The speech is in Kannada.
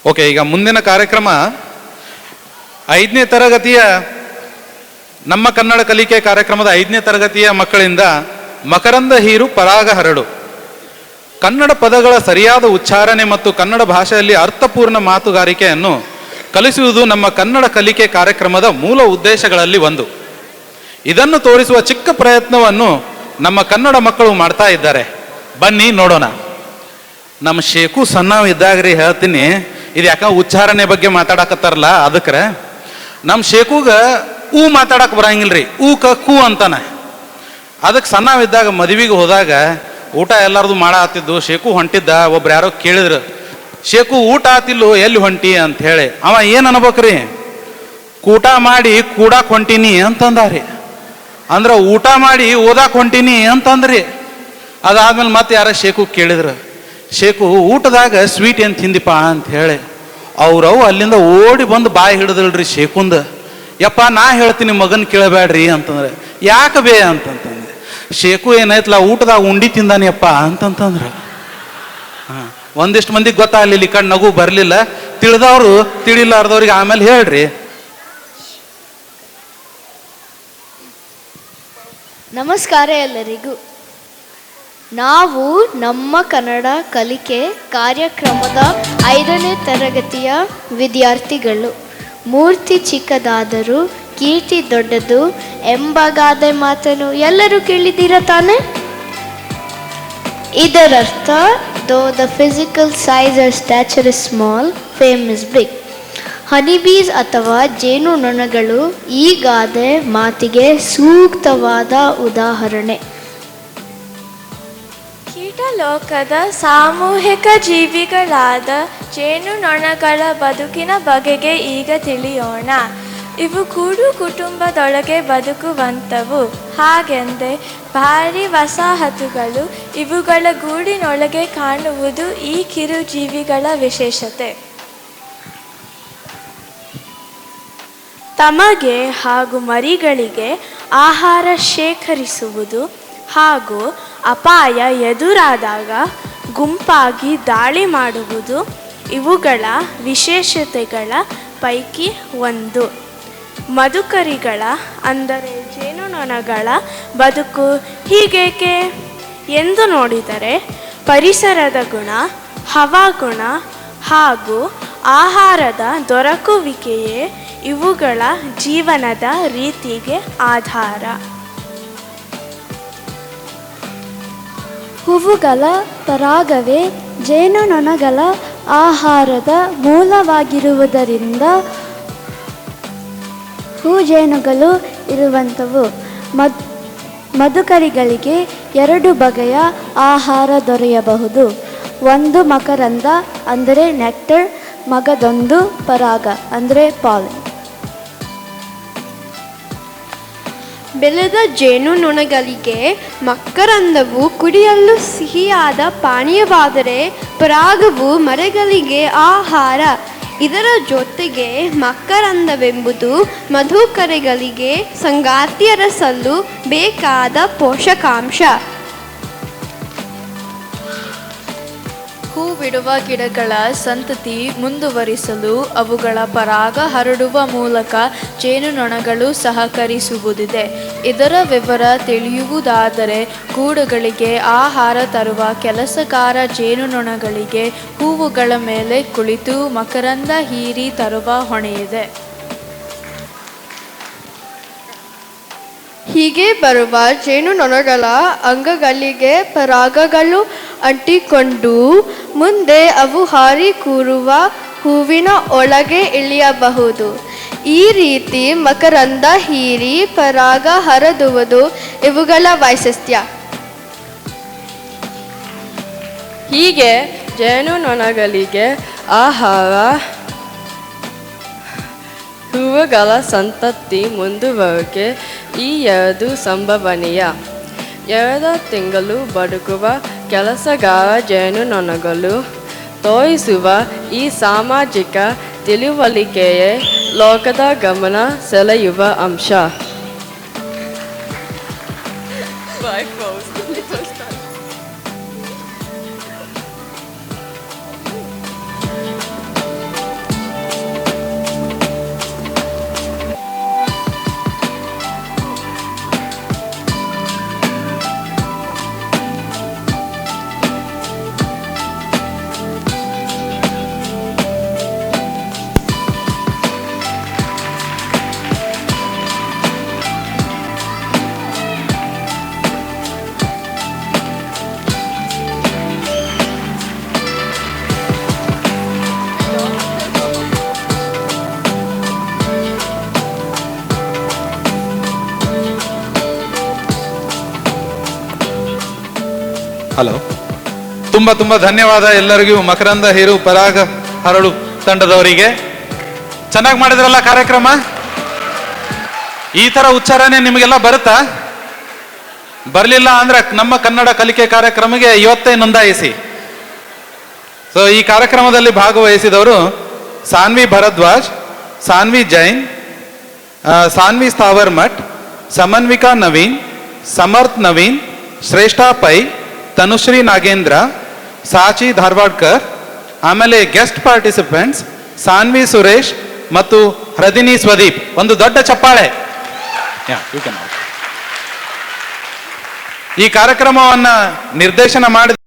ಓಕೆ, ಈಗ ಮುಂದಿನ ಕಾರ್ಯಕ್ರಮ 5ನೇ ತರಗತಿಯ ನಮ್ಮ ಕನ್ನಡ ಕಲಿಕೆ ಕಾರ್ಯಕ್ರಮದ 5ನೇ ತರಗತಿಯ ಮಕ್ಕಳಿಂದ ಮಕರಂದ ಹೀರು ಪರಾಗ ಹರಡು. ಕನ್ನಡ ಪದಗಳ ಸರಿಯಾದ ಉಚ್ಚಾರಣೆ ಮತ್ತು ಕನ್ನಡ ಭಾಷೆಯಲ್ಲಿ ಅರ್ಥಪೂರ್ಣ ಮಾತುಗಾರಿಕೆಯನ್ನು ಕಲಿಸುವುದು ನಮ್ಮ ಕನ್ನಡ ಕಲಿಕೆ ಕಾರ್ಯಕ್ರಮದ ಮೂಲ ಉದ್ದೇಶಗಳಲ್ಲಿ ಒಂದು. ಇದನ್ನು ತೋರಿಸುವ ಚಿಕ್ಕ ಪ್ರಯತ್ನವನ್ನು ನಮ್ಮ ಕನ್ನಡ ಮಕ್ಕಳು ಮಾಡ್ತಾ ಇದ್ದಾರೆ. ಬನ್ನಿ ನೋಡೋಣ. ನಮ್ಮ ಶೇಖು ಸಣ್ಣವಿದ್ದಾಗ್ರಿ ಹೇಳ್ತೀನಿ, ಇದು ಯಾಕಂದ್ರೆ ಉಚ್ಚಾರಣೆ ಬಗ್ಗೆ ಮಾತಾಡಕತ್ತಾರಲ್ಲ, ಅದಕ್ಕೆ ನಮ್ಮ ಶೇಖುಗ ಮಾತಾಡಕ್ಕೆ ಬರಂಗಿಲ್ರಿ, ಕು ಅಂತಾನೆ. ಅದಕ್ಕೆ ಸಣ್ಣವಿದ್ದಾಗ ಮದುವೆಗೆ ಹೋದಾಗ ಊಟ ಎಲ್ಲರದು ಮಾಡಾತಿದ್ದು, ಶೇಖು ಹೊಂಟಿದ್ದ. ಒಬ್ರು ಯಾರೋ ಕೇಳಿದ್ರು, ಶೇಖು ಊಟ ಆತಿಲ್ಲೋ, ಎಲ್ಲಿ ಹೊಂಟಿ ಅಂತ ಹೇಳಿ. ಅವ ಏನು ಅನ್ಬೇಕ್ರಿ, ಊಟ ಮಾಡಿ ಕೂಡಾಕ್ ಹೊಂಟೀನಿ ಅಂತಂದಾರಿ. ಅಂದ್ರೆ ಊಟ ಮಾಡಿ ಓದಾಕ್ ಹೊಂಟೀನಿ ಅಂತಂದ್ರಿ. ಅದಾದ್ಮೇಲೆ ಮತ್ತೆ ಯಾರ ಶೇಖು ಕೇಳಿದ್ರು, ಶೇಖು ಊಟದಾಗ ಸ್ವೀಟ್ ಏನು ತಿಂದಿಪ್ಪ ಅಂತ ಹೇಳಿ. ಅವ್ರವು ಅಲ್ಲಿಂದ ಓಡಿ ಬಂದು ಬಾಯಿ ಹಿಡಿದಲ್ರಿ ಶೇಖುಂದ. ಯಪ್ಪ ನಾ ಹೇಳ್ತೀನಿ ಮಗನ್ ಕೇಳಬೇಡ್ರಿ ಅಂತಂದ್ರೆ, ಯಾಕೆ ಬೇ ಅಂತಂತಂದೆ. ಶೇಖು ಏನಾಯ್ತಲ್ಲ ಊಟದಾಗ ಉಂಡಿ ತಿಂದಾನಿಯಪ್ಪ ಅಂತಂತಂದ್ರು. ಒಂದಿಷ್ಟು ಮಂದಿಗೆ ಗೊತ್ತಾಗಲಿಲ್ಲ, ಈ ಕಡೆ ನಗು ಬರಲಿಲ್ಲ. ತಿಳಿದವರು ತಿಳಿಲಾರ್ದವ್ರಿಗೆ ಆಮೇಲೆ ಹೇಳ್ರಿ. ನಮಸ್ಕಾರ ಎಲ್ಲರಿಗೂ. ನಾವು ನಮ್ಮ ಕನ್ನಡ ಕಲಿಕೆ ಕಾರ್ಯಕ್ರಮದ 5ನೇ ತರಗತಿಯ ವಿದ್ಯಾರ್ಥಿಗಳು. ಮೂರ್ತಿ ಚಿಕ್ಕದಾದರೂ ಕೀರ್ತಿ ದೊಡ್ಡದು ಎಂಬ ಗಾದೆ ಮಾತನ್ನು ಎಲ್ಲರೂ ಕೇಳಿದ್ದೀರ ತಾನೆ? ಇದರರ್ಥ though the physical size or stature is small, fame is big. ಹನಿಬೀಸ್ ಅಥವಾ ಜೇನುನೊಣಗಳು ಈ ಗಾದೆ ಮಾತಿಗೆ ಸೂಕ್ತವಾದ ಉದಾಹರಣೆ. ಕೀಟಲೋಕದ ಸಾಮೂಹಿಕ ಜೀವಿಗಳಾದ ಜೇನುನೊಣಗಳ ಬದುಕಿನ ಬಗೆಗೆ ಈಗ ತಿಳಿಯೋಣ. ಇವು ಕೂಡು ಕುಟುಂಬದೊಳಗೆ ಬದುಕುವಂಥವು. ಹಾಗೆಂದೇ ಭಾರಿ ವಸಾಹತುಗಳು ಇವುಗಳ ಗೂಡಿನೊಳಗೆ ಕಾಣುವುದು ಈ ಕಿರುಜೀವಿಗಳ ವಿಶೇಷತೆ. ತಮಗೆ ಹಾಗೂ ಮರಿಗಳಿಗೆ ಆಹಾರ ಶೇಖರಿಸುವುದು ಹಾಗೂ ಅಪಾಯ ಎದುರಾದಾಗ ಗುಂಪಾಗಿ ದಾಳಿ ಮಾಡುವುದು ಇವುಗಳ ವಿಶೇಷತೆಗಳ ಪೈಕಿ ಒಂದು. ಮಧುಕರಿಗಳ ಅಂದರೆ ಜೇನುನೊಣಗಳ ಬದುಕು ಹೀಗೇಕೆ ಎಂದು ನೋಡಿದರೆ, ಪರಿಸರದ ಗುಣ, ಹವಾಗುಣ ಹಾಗೂ ಆಹಾರದ ದೊರಕುವಿಕೆಯೇ ಇವುಗಳ ಜೀವನದ ರೀತಿಗೆ ಆಧಾರ. ಹೂವುಗಳ ಪರಾಗವೇ ಜೇನುನೊಣಗಳ ಆಹಾರದ ಮೂಲವಾಗಿರುವುದರಿಂದ ಹೂಜೇನುಗಳು ಇರುವಂಥವು. ಮಧುಕರಿಗಳಿಗೆ 2 ಬಗೆಯ ಆಹಾರ ದೊರೆಯಬಹುದು. ಒಂದು ಮಕರಂದ ಅಂದರೆ ನೆಕ್ಟರ್, ಮಗದೊಂದು ಪರಾಗ ಅಂದರೆ ಪಾಲನ್. ಬೆಳೆದ ಜೇನುನೊಣಗಳಿಗೆ ಮಕರಂದವು ಕುಡಿಯಲು ಸಿಹಿಯಾದ ಪಾನೀಯವಾದರೆ ಪರಾಗವು ಮರಗಳಿಗೆ ಆಹಾರ. ಇದರ ಜೊತೆಗೆ ಮಕರಂದವೆಂಬುದು ಮಧುಕರಿಗಳಿಗೆ ಸಂಗಾತಿಯರಸಲು ಬೇಕಾದ ಪೋಷಕಾಂಶ. ಹೂ ಬಿಡುವ ಗಿಡಗಳ ಸಂತತಿ ಮುಂದುವರಿಸಲು ಅವುಗಳ ಪರಾಗ ಹರಡುವ ಮೂಲಕ ಜೇನುನೊಣಗಳು ಸಹಕರಿಸುವುದಿದೆ. ಇದರ ವಿವರ ತಿಳಿಯುವುದಾದರೆ, ಗೂಡುಗಳಿಗೆ ಆಹಾರ ತರುವ ಕೆಲಸಗಾರ ಜೇನುನೊಣಗಳಿಗೆ ಹೂವುಗಳ ಮೇಲೆ ಕುಳಿತು ಮಕರಂದ ಹೀರಿ ತರುವ ಹೊಣೆಯಿದೆ. ಹೀಗೆ ಬರುವ ಜೇನುನೊಣಗಳ ಅಂಗಗಳಿಗೆ ಪರಾಗಗಳು ಅಂಟಿಕೊಂಡು ಮುಂದೆ ಅವು ಹಾರಿ ಕೂರುವ ಹೂವಿನ ಒಳಗೆ ಇಳಿಯಬಹುದು. ಈ ರೀತಿ ಮಕರಂದ ಹೀರಿ ಪರಾಗ ಹರಡುವುದು ಇವುಗಳ ವೈಶಿಷ್ಟ್ಯ. ಹೀಗೆ ಜೇನುನೊಣಗಳಿಗೆ ಆಹಾರ, ಹೂವುಗಳ ಸಂತತಿ ಮುಂದುವರಿಕೆ ಈ 2 ಸಂಭವನೀಯ. 2 ತಿಂಗಳು ಬದುಕುವ ಕೆಲಸಗಾರ ಜೇನುನೊಣಗಳು ತೋರಿಸುವ ಈ ಸಾಮಾಜಿಕ ತಿಳುವಳಿಕೆಯೇ ಲೋಕದ ಗಮನ ಸೆಳೆಯುವ ಅಂಶ. ಹಲೋ. ತುಂಬ ತುಂಬ ಧನ್ಯವಾದ ಎಲ್ಲರಿಗೂ, ಮಕರಂದ ಹೀರು ಪರಾಗ ಹರಳು ತಂಡದವರಿಗೆ. ಚೆನ್ನಾಗಿ ಮಾಡಿದ್ರಲ್ಲ ಕಾರ್ಯಕ್ರಮ. ಈ ಥರ ಉಚ್ಚಾರಣೆ ನಿಮಗೆಲ್ಲ ಬರುತ್ತಾ? ಬರಲಿಲ್ಲ ಅಂದ್ರೆ ನಮ್ಮ ಕನ್ನಡ ಕಲಿಕೆ ಕಾರ್ಯಕ್ರಮಕ್ಕೆ ಇವತ್ತೇ ನೋಂದಾಯಿಸಿ. ಸೊ ಈ ಕಾರ್ಯಕ್ರಮದಲ್ಲಿ ಭಾಗವಹಿಸಿದವರು ಸಾನ್ವಿ ಭರದ್ವಾಜ್, ಸಾನ್ವಿ ಜೈನ್, ಸಾನ್ವಿ ಸ್ಥಾವರ್ ಮಠ್, ಸಮನ್ವಿಕಾ ನವೀನ್, ಸಮರ್ಥ್ ನವೀನ್, ಶ್ರೇಷ್ಠಾ ಪೈ, ತನುಶ್ರೀ ನಾಗೇಂದ್ರ, ಸಾಚಿ ಧಾರವಾಡ್ಕರ್. ಆಮೇಲೆ ಗೆಸ್ಟ್ ಪಾರ್ಟಿಸಿಪೆಂಟ್ಸ್ ಸಾನ್ವಿ ಸುರೇಶ್ ಮತ್ತು ಹೃದಿನಿ ಸ್ವದೀಪ್. ಒಂದು ದೊಡ್ಡ ಚಪ್ಪಾಳೆ. ಈ ಕಾರ್ಯಕ್ರಮವನ್ನು ನಿರ್ದೇಶನ ಮಾಡಿದ